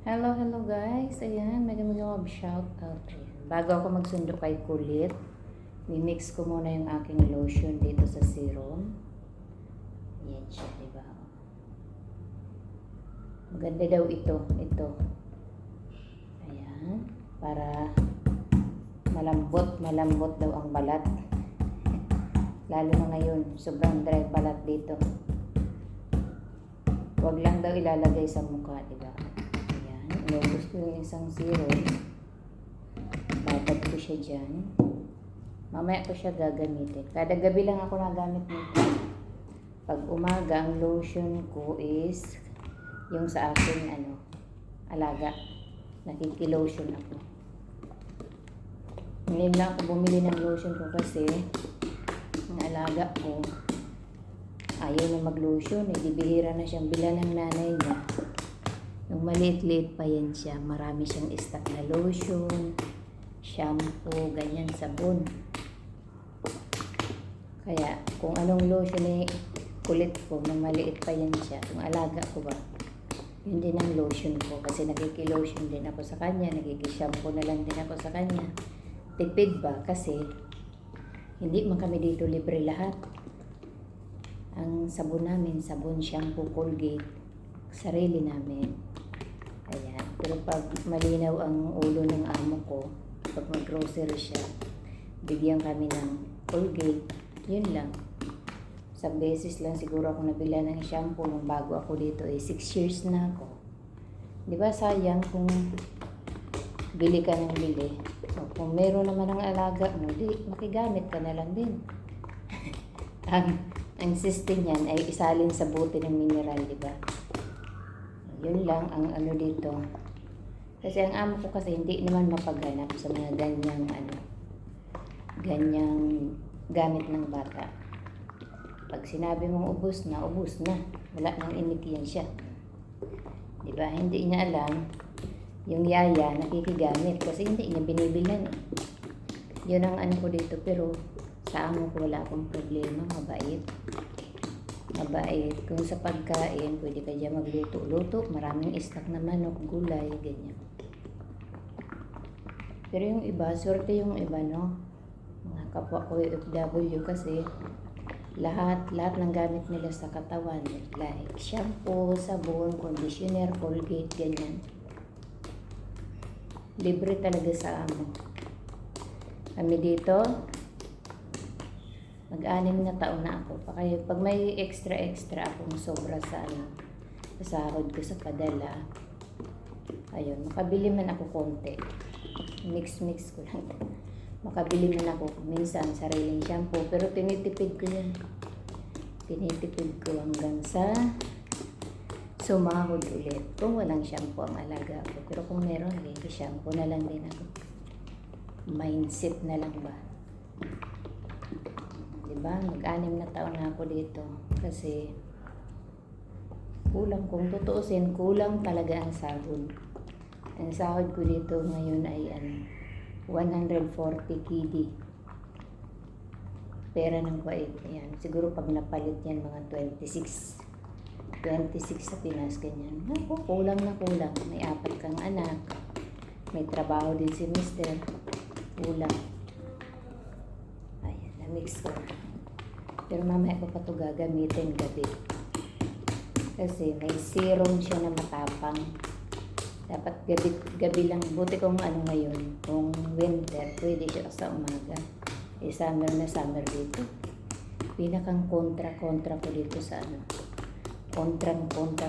Hello, hello guys. Ayan, mag shout out. Ayan. Bago ako magsundo kay Kulit, mimix ko muna yung aking lotion dito sa serum. Ayan siya, diba? Maganda daw ito. Ayan. Para malambot daw ang balat. Lalo na ngayon, sobrang dry balat dito. Huwag lang daw ilalagay sa mukha, diba? Inubos ko yung isang serum. Babad ko siya dyan. Mamaya ko siya gagamitin. Kada gabi lang ako nagamit nito. Pag umaga, ang lotion ko is yung sa aking alaga. Nakikilotion ako. Ngayon lang ako bumili ng lotion ko kasi ang alaga ko ayaw na mag-lotion. Bihira na siyang bila ng nanay niya. Nung maliit-liit pa yan siya, marami siyang stock na lotion, shampoo, ganyan, sabon. Kaya, kung anong lotion ay kulit ko, nung maliit pa yan siya, kung alaga ko ba, yun din ang lotion ko. Kasi nakikilotion din ako sa kanya, nakikishampoo na lang din ako sa kanya. Tipid ba? Kasi, hindi man kami dito libre lahat. Ang sabon namin, sabon, shampoo, Colgate, sarili namin. Ayan. Pero pag malinaw ang ulo ng amo ko, pag mag-grocery siya, bigyan kami ng Colgate. Yun lang. Sa beses lang siguro ako nabila ng shampoo nung bago ako dito. 6 years na ako. Di ba sayang kung bili ka ng bili. So, kung meron naman ang alaga mo, di, makigamit ka na lang din. ang system niyan ay isalin sa bote ng mineral, di ba? Yun lang ang dito. Kasi ang amo ko kasi hindi naman mapaghanap sa mga ganyang gamit ng bata. Pag sinabi mong ubos na. Wala nang inikiyan siya. Diba? Hindi niya alam yung yaya nakikigamit kasi hindi niya binibilan. Yun ang ko dito. Pero sa amo ko wala akong problema. Mabait. Kung sa pagkain, pwede ka dyan magluto-luto. Maraming stock na manok, gulay, ganyan. Pero yung iba, swerte yung iba, no? Mga kapwa ko OFW kasi lahat ng gamit nila sa katawan. Like shampoo, sabon, conditioner, Colgate, ganyan. Libre talaga sa amo. Kami dito, mag-6 na taon na ako. Kaya pag may extra akong sobra sa sa sahod ko sa padala, ayun, makabili man ako konti. Mix ko lang. Makabili man ako minsan sariling shampoo, pero tinitipid ko yan. Tinitipid ko hanggang sa sumahod ulit. Kung walang shampoo ang alaga ko. Pero kung meron, shampoo na lang din ako. Mindset na lang ba? Diba? Mag-6 na taon na ako dito. Kasi kung tutuusin, kulang talaga ang sahod. Ang sahod ko dito ngayon ay 140 KD. Pera ng Kuwait. Ayan. Siguro pag napalit yan, mga 26 sa Pinas, ganyan. Kulang na kulang. May 4 kang anak. May trabaho din si mister. Kulang. Ayan, na-mix ko. Pero mamaya ko pa ito gagamitin gabi. Kasi may serum siya na matapang. Dapat gabi lang. Buti kung ngayon. Kung winter, pwede siya sa umaga. Summer na summer dito. Pinakang kontra ko dito sa kontra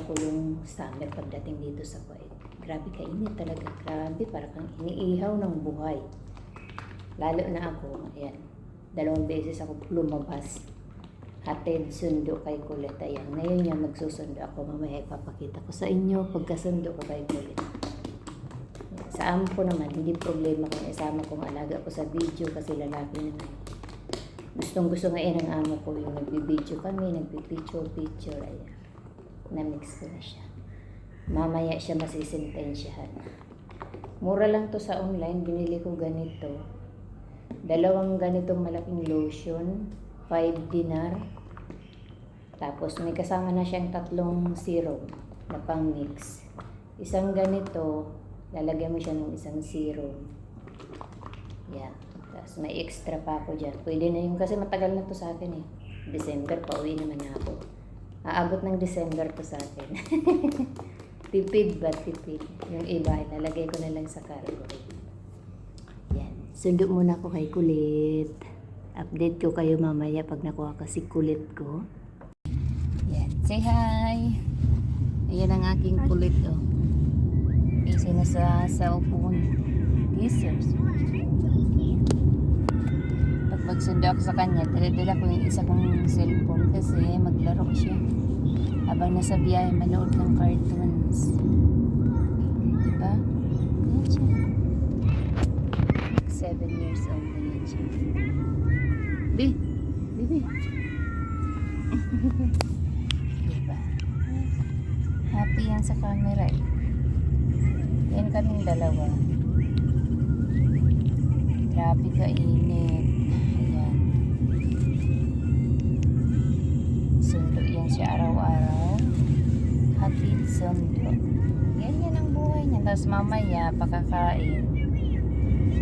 ko yung summer pagdating dito sa Kuwait. Grabe kainit talaga. Grabe, parang kang iniihaw ng buhay. Lalo na ako, ayan. 2 beses ako lumabas. Hatid, sundo kay Kulit. Ayan, ngayon niya magsusundo ako. Mamaya ipapakita ko sa inyo pagkasundo ko kay Kulit. Sa amo ko naman, hindi problema kung isama kong alaga ko sa video kasi lalaki naman. Gustong-gusto ngayon ang amo ko yung nagbibideo kami, nagpipicture. Ayan, na-mix ko na siya. Mamaya siya masisintensyahan. Mura lang to sa online. Binili ko ganito. 2 ganitong malaking lotion. 5 dinar. Tapos may kasama na siyang 3 serum na pang mix. isang ganito, lalagyan mo siya ng isang serum. Yan. Tapos may extra pa ako dyan. Pwede na yung, kasi matagal na to sa akin eh. December, pauwi naman na ako. Aabot ng December to sa akin. Tipid ba? Tipid. Yung iba, lalagay ko na lang sa cargo. Yan. Sundo muna ako kay Kulit. Update ko kayo mamaya pag nakuha kasi Kulit ko. Yan. Say hi! Ayan ang aking Kulit, oh. Busy na sa cellphone. Kisses. Pag magsundo ako sa kanya, dala ko yung isa kong cellphone kasi maglaro siya. Habang nasa biyahe, manood ng cartoons. Diba? Yan siya. 7 years old na yan siya. Bibi. Diba? Happy yan sa camera eh. Yan kaming dalawa. Grabe ka init. Ayan. Sundo yan siya araw-araw. Hatid sundo. Yan ang buhay niya. Tapos mamaya pakakain.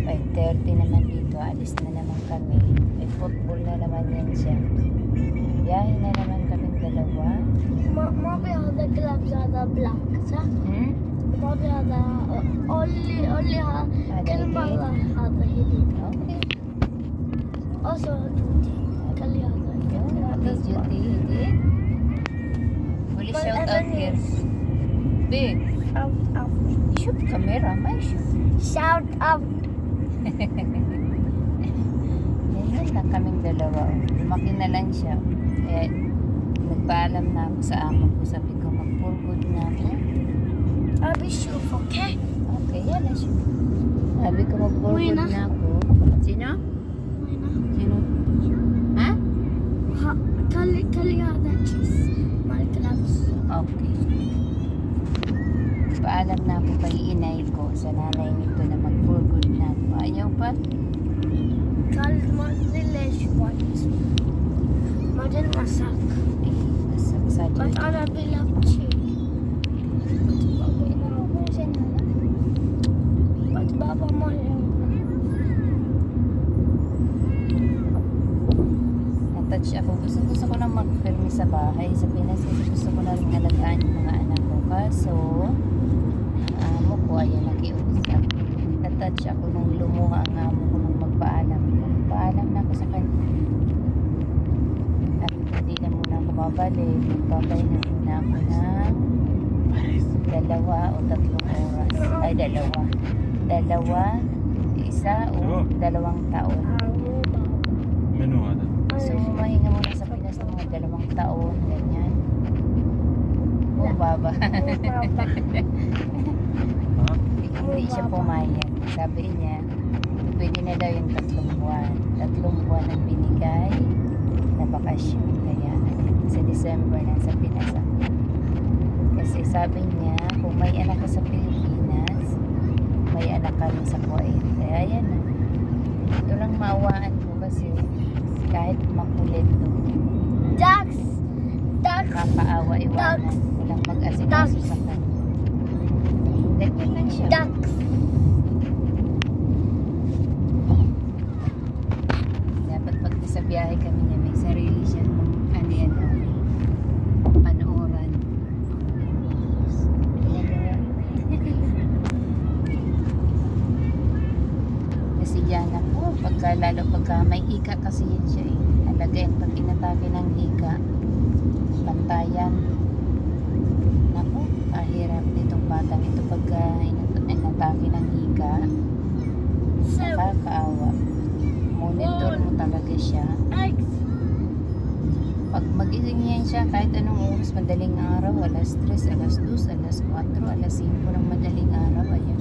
5:30 naman dito. Alis na naman kami. May football na naman yan siya. Biyahe na naman kaming dalawa. Mommy, all the gloves are the black, sir. Mommy, are the only Kalmala have the hidden. Okay. Also, Kali have the Happy duty. Will you But shout out everything here? is- Big. out. Shoot camera. May shoot. Shout out. Yan lang kaming dalawa. Lumaki na lang siya. Kaya nagpaalam na ako sa amo ko. Sabi ko mag-for good na ako. I'll be sure, okay? Okay, yan na siya. Sabi ko mag-for Uwi good na. na ako. Sino? Sino? Ha? Kali have the cheese. My gloves. Okay. Paalam na ako kay inay ko sa nanay nito na mag-for good na ako. Ayaw pa? Kalma village white. Modern masak. Eh, masak sa But dyan. I'll be love cheese. But Baba mo Na-touch ako. Gusto ko na mag-permi sa bahay. Sa Pinas kasi gusto ko na rin alagaan yung mga anak ko. Kaso, ang amo ko ayan nakiusap. Na-touch ako nung lumuha ang amo ko nung magpaalam. Magpaalam na ako sa kanya. At hindi na muna ako babalik. Magpapahinga muna ako ng 2 o 3 oras. Ay, 2. Isa o 2 taon. Menu ada. So, mahinga muna sa Pinas ng mga 2 taon, ganyan. Oh, baba. Ha? Hindi siya pumayag. Sabi niya, pwede na daw yung 3 buwan. 3 buwan ang binigay na bakasyon. Kaya, sa December na sa Pinas ako. Kasi sabi niya, kung may anak ka sa Pilipinas, may anak ka rin sa Kuwait. Kaya yan na. Ito lang maawaan ko kasi kahit makulit to, Ducks. kapaawa iwanan. Walang mag-asikaso sa kanya. Ganyan lang siya. Ducks. Dapat pag sa biyahe kami niya, may sarili siyang panooran. Kasi yan ako, lalo pagka may hika kasi yan siya eh. Alagayin pag inatake ng hika, pantayan. Naku, kahirap nitong batang ito pagka inatake ng hika. Nakakaawa. Monitor mo talaga siya. Eggs. Pag magising yan siya, kahit anong oras, madaling araw, alas 3, alas 2, alas 4, alas 5 ng madaling araw, ayan.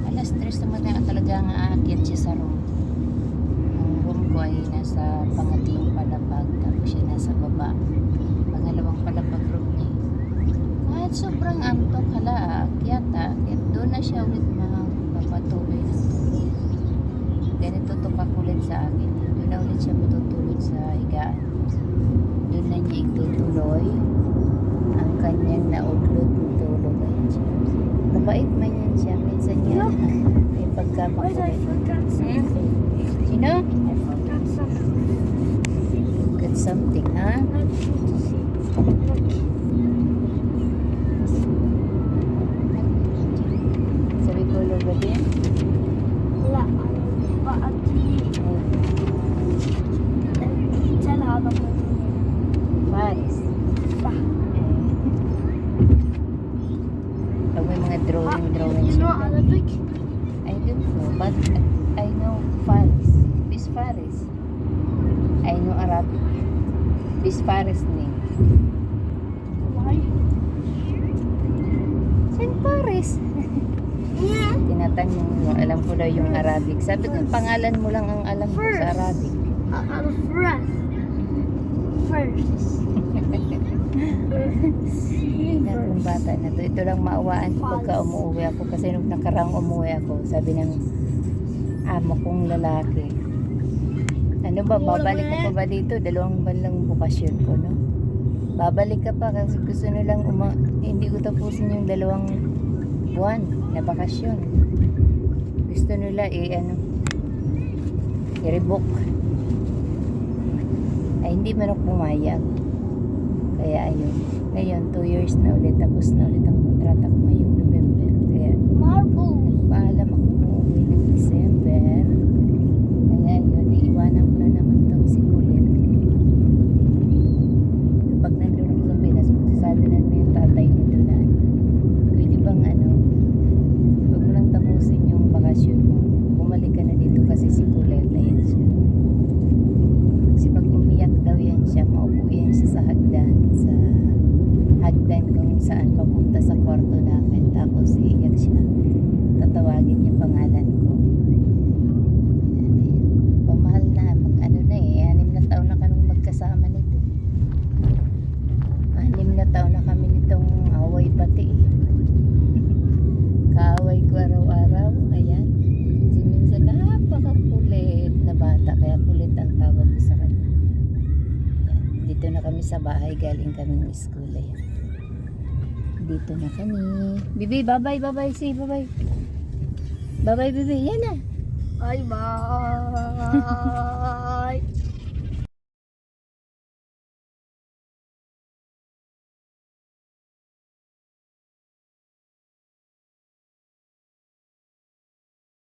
Alas 3 naman na talagang aakyat siya sa room. Ang room ko ay nasa pangatlong palapag, tapos siya nasa baba. Pangalawang palapag room niya. Kahit sobrang antok, aakyat. Doon na siya ulit magpapatuloy ng tulog. Ganito to kakulit sa akin. Doon na ulit siya matutulog sa higaan. Doon na niya itutuloy ang kanyang naudlot ng tulog. Ayan siya. Makulit man yan siya. Minsan yan, may Wait, I pagkamakulit. forgot something. Sino? I forgot something. Good something, ha? Let's see. Look. Sabi ko, ba din? لا بأتي تلعب Paris. صح. Pag may mga drawing You know Arabic? I don't know, but I know Faris. This Faris. I know Arabic. This Faris name. Why? Saint Paris. Yeah. Tinatanong mo, alam ko daw yung Arabic. Sabi ko, pangalan mo lang ang alam ko sa Arabic. First. Na kung bata na to. Ito lang maawaan ko pagka umuwi ako. Kasi nung nakarang umuwi ako, sabi ng amo kong lalaki, ano ba, babalik ka pa ba dito? 2 buwan lang bukasyon ko, no? Babalik ka pa kasi gusto nilang hindi ko tapusin yung 2 buwan na bakasyon. Gusto nila i-rebook. Ay, hindi man ako pumayag. Kaya ayun. Ngayon, 2 years na ulit. Tapos na ulit ang kontrata ko ngayong November. Kaya Marble. paalam ako umuwi ng December. Kaya yun, iiwanan ko na naman itong si Kulit. Kapag nandun ako sa Pinas, magsasabi na yung tatay nito na, pwede bang huwag mo lang tapusin yung bakasyon mo. Bumalik ka na dito kasi si Kulit na yan siya. Kasi pag umiyak daw yan siya, maupo yan siya sa hagdan kung saan papunta sa kwarto namin. Tapos iiyak siya. Tatawagin yung pangalan ko. Pamahal na. 6 na taon na kaming magkasama nito. 6 na taon na kami nitong away pati. Kaaway ko araw-araw. Ayan. Kasi minsan napakakulit na bata. Kaya kulit ang tawag ko sa kanya. Ayan. Dito na kami sa bahay. Galing kaming school. Ayan. Dito na kami. Bibi, bye-bye. Say bye-bye. Bye-bye, Bibi. Yan na. Bye-bye.